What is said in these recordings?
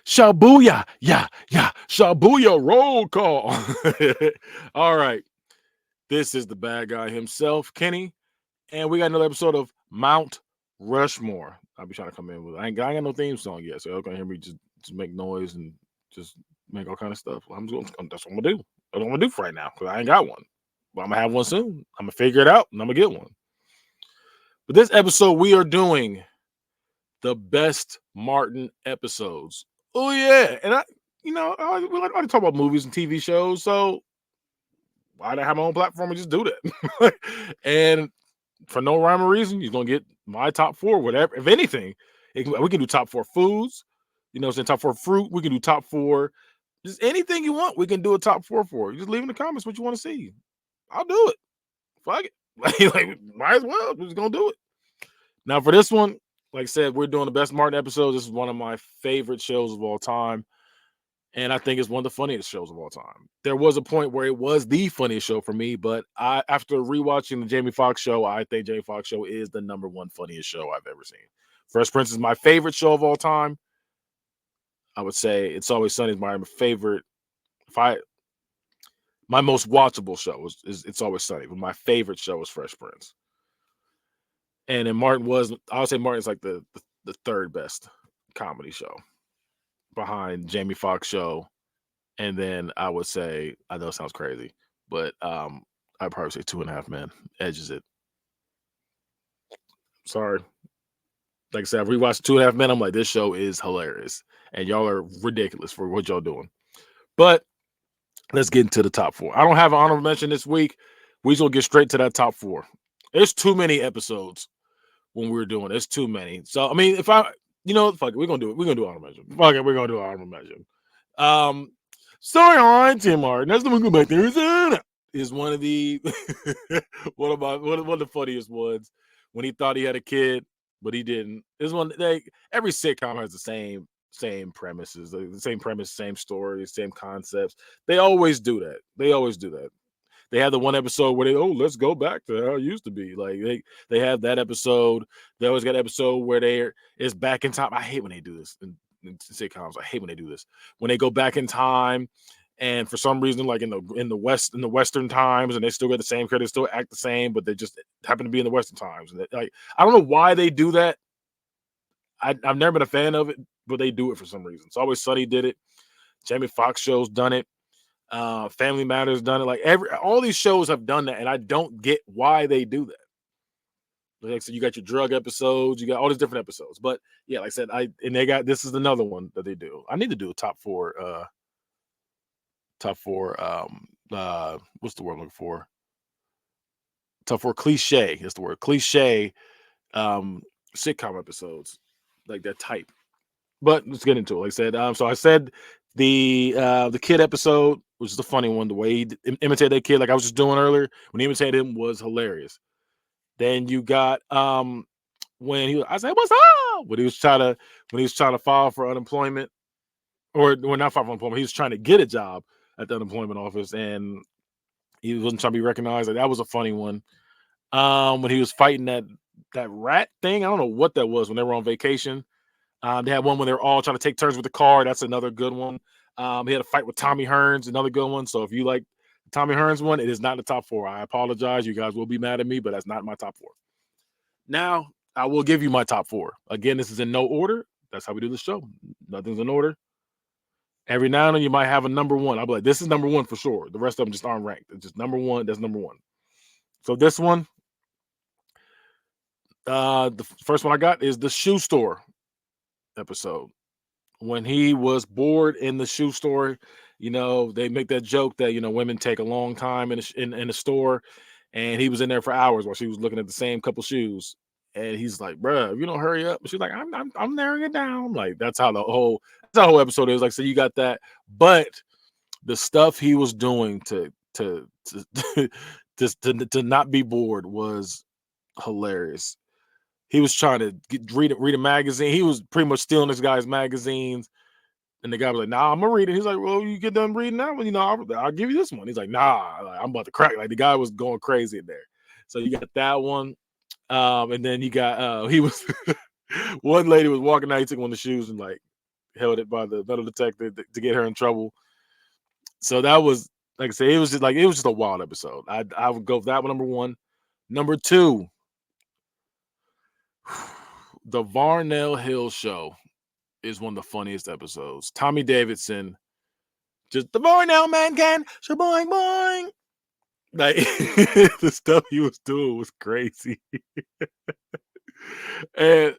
Shabuya, yeah, Shabuya roll call. All right, this is the bad guy himself, Kenny, and we got another episode of Mount Rushmore. I'll be trying to come in with. I ain't got no theme song yet, so y'all gonna hear me just make noise and just make all kind of stuff. That's what I'm gonna do. That's what I'm gonna do for right now because I ain't got one. But I'm gonna have one soon. I'm gonna figure it out and I'm gonna get one. But this episode we are doing the best Martin episodes. Oh yeah, and we like to talk about movies and TV shows, so why not have my own platform and just do that? And for no rhyme or reason, you're gonna get my top four, whatever. If anything, we can do top four foods. Saying top four fruit. We can do top four, just anything you want. We can do a top four for. You just leave in the comments what you want to see. I'll do it. Fuck it. Might as well. We're just gonna do it. Now for this one, like I said, we're doing the best Martin episodes. This is one of my favorite shows of all time. And I think it's one of the funniest shows of all time. There was a point where it was the funniest show for me, but after rewatching the Jamie Foxx show, I think Jamie Foxx show is the number one funniest show I've ever seen. Fresh Prince is my favorite show of all time. I would say It's Always Sunny is my favorite. My most watchable show is It's Always Sunny, but my favorite show is Fresh Prince. And then I would say Martin's like the third best comedy show behind Jamie Foxx show. And then I would say, I know it sounds crazy, but I'd probably say 2.5 Men edges it. Sorry. Like I said, I've rewatched 2.5 Men. I'm like, this show is hilarious. And y'all are ridiculous for what y'all doing. But let's get into the top four. I don't have an honorable mention this week. We just gonna get straight to that top four. There's too many episodes when we're doing. There's too many. So I mean, fuck it, we're gonna do it. We're gonna do honorable mention. Fuck it, we're gonna do honorable mention. Sorry, all right, Tim Martin. That's the one go back there. Is one of the one of the funniest ones when he thought he had a kid, but he didn't. This one, every sitcom has the same premises, the same premise, same stories, same concepts. They always do that. They have the one episode where let's go back to how it used to be. Like they have that episode. They always got an episode where it's back in time. I hate when they do this in sitcoms. I hate when they do this. When they go back in time, and for some reason, like in the Western times, and they still get the same credit, still act the same, but they just happen to be in the Western times. And I don't know why they do that. I've never been a fan of it, but they do it for some reason. It's Always Sunny did it. Jamie Foxx show's done it. Family Matters done it. Like all these shows have done that, and I don't get why they do that. Like I said, you got your drug episodes, you got all these different episodes. But yeah, like I said, this is another one that they do. I need to do a top four. What's the word I'm looking for? Top four cliche is the word. Cliche sitcom episodes, like that type. But let's get into it. Like I said, so I said the kid episode, which is the funny one, the way he imitated that kid, like I was just doing earlier, when he imitated him was hilarious. Then you got I said, "What's up?" When he was trying to file for unemployment, or not file for unemployment, he was trying to get a job at the unemployment office, and he wasn't trying to be recognized. Like, that was a funny one. When he was fighting that rat thing, I don't know what that was when they were on vacation. They had one when they were all trying to take turns with the car. That's another good one. He had a fight with Tommy Hearns, another good one. So if you like the Tommy Hearns one, it is not in the top four. I apologize. You guys will be mad at me, but that's not my top four. Now, I will give you my top four. Again, this is in no order. That's how we do the show. Nothing's in order. Every now and then you might have a number one. I'll be like, this is number one for sure. The rest of them just aren't ranked. It's just number one. That's number one. So this one, the first one I got is the shoe store episode. When he was bored in the shoe store, they make that joke that women take a long time in a store, and he was in there for hours while she was looking at the same couple shoes. And he's like, "Bruh, if you don't hurry up," she's like, "I'm narrowing it down." Like that's how the whole episode is. Like, so you got that, but the stuff he was doing to to not be bored was hilarious. He was trying to read a magazine. He was pretty much stealing this guy's magazines. And the guy was like, "Nah, I'm gonna read it." He's like, "Well, you get done reading that one, I'll give you this one." He's like, "Nah, I'm about to crack." Like the guy was going crazy in there. So you got that one. And then you got he was one lady was walking out, he took one of the shoes and like held it by the metal detector to get her in trouble. So that was, like I said, it was just a wild episode. I would go with that one number one. Number two, the Varnell Hill show is one of the funniest episodes. Tommy Davidson, just the Varnell man can, shaboing boing. Like the stuff he was doing was crazy. And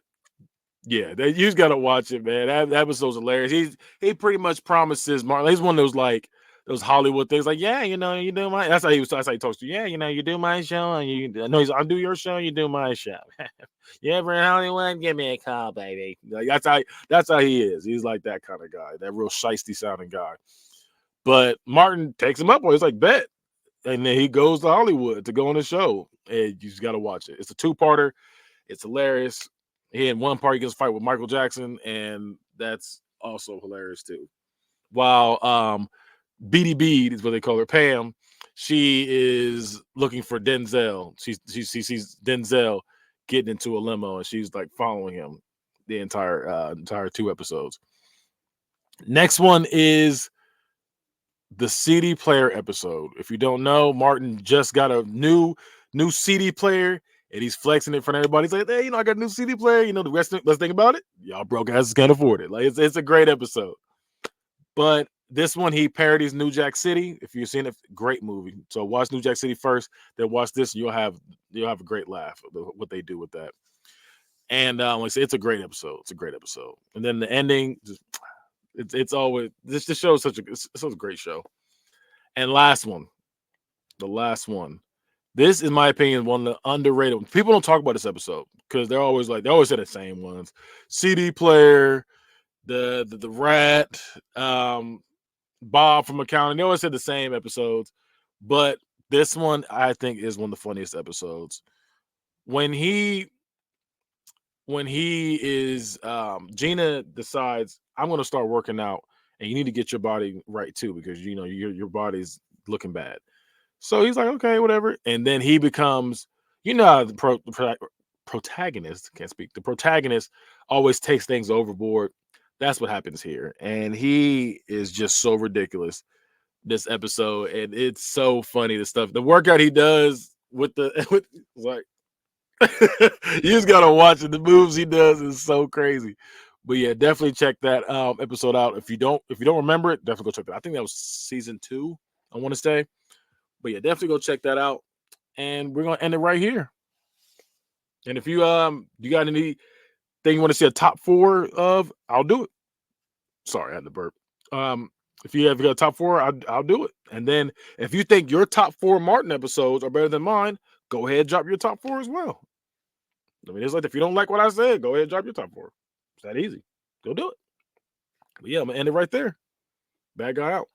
yeah, you just gotta watch it, man. That episode's hilarious. He pretty much promises Martin. He's one of those like those Hollywood things, like, yeah, you do my. That's how he talks to you. Yeah, you do my show, and I'll do your show, you do my show. You ever in Hollywood? Give me a call, baby. Like that's how he is. He's like that kind of guy, that real shisty sounding guy. But Martin takes him up on it. He's like, bet. And then he goes to Hollywood to go on the show. And you just got to watch it. It's a two-parter. It's hilarious. He in one part he gets a fight with Michael Jackson, and that's also hilarious too. While Beady Bead is what they call her, Pam, she is looking for Denzel. She sees Denzel getting into a limo, and she's like following him the entire 2 episodes. Next one is the CD player episode. If you don't know, Martin just got a new CD player, and he's flexing it in front of everybody. He's like, hey, I got a new CD player. The rest, let's think about it. Y'all broke asses can't afford it. Like it's a great episode. But this one, he parodies New Jack City. If you've seen it, great movie. So watch New Jack City first, then watch this, and you'll have a great laugh at what they do with that. And it's a great episode. It's a great episode. And then the ending, just it's always this show is such a great show. And the last one. This, in my opinion, one of the underrated ones. People don't talk about this episode because they always say the same ones. CD player, the rat, Bob from accounting. They always said the same episodes, but this one I think is one of the funniest episodes. When he is Gina decides, I'm going to start working out, and you need to get your body right too because your body's looking bad. So he's like, okay, whatever. And then he becomes, how the protagonist, can't speak, the protagonist always takes things overboard. That's what happens here. And he is just so ridiculous this episode. And it's so funny, the stuff, the workout he does with like, you just got to watch it. The moves he does is so crazy. But yeah, definitely check that episode out. If you don't remember it, definitely go check that. I think that was season 2, I want to say. But yeah, definitely go check that out. And we're gonna end it right here. And if you got anything you want to see a top 4 of, I'll do it. Sorry, I had to burp. If you got a top 4, I'll do it. And then if you think your top 4 Martin episodes are better than mine, go ahead and drop your top 4 as well. I mean, it's like, if you don't like what I said, go ahead and drop your top 4. It's that easy. Go do it. But yeah, I'm gonna end it right there. Bad guy out.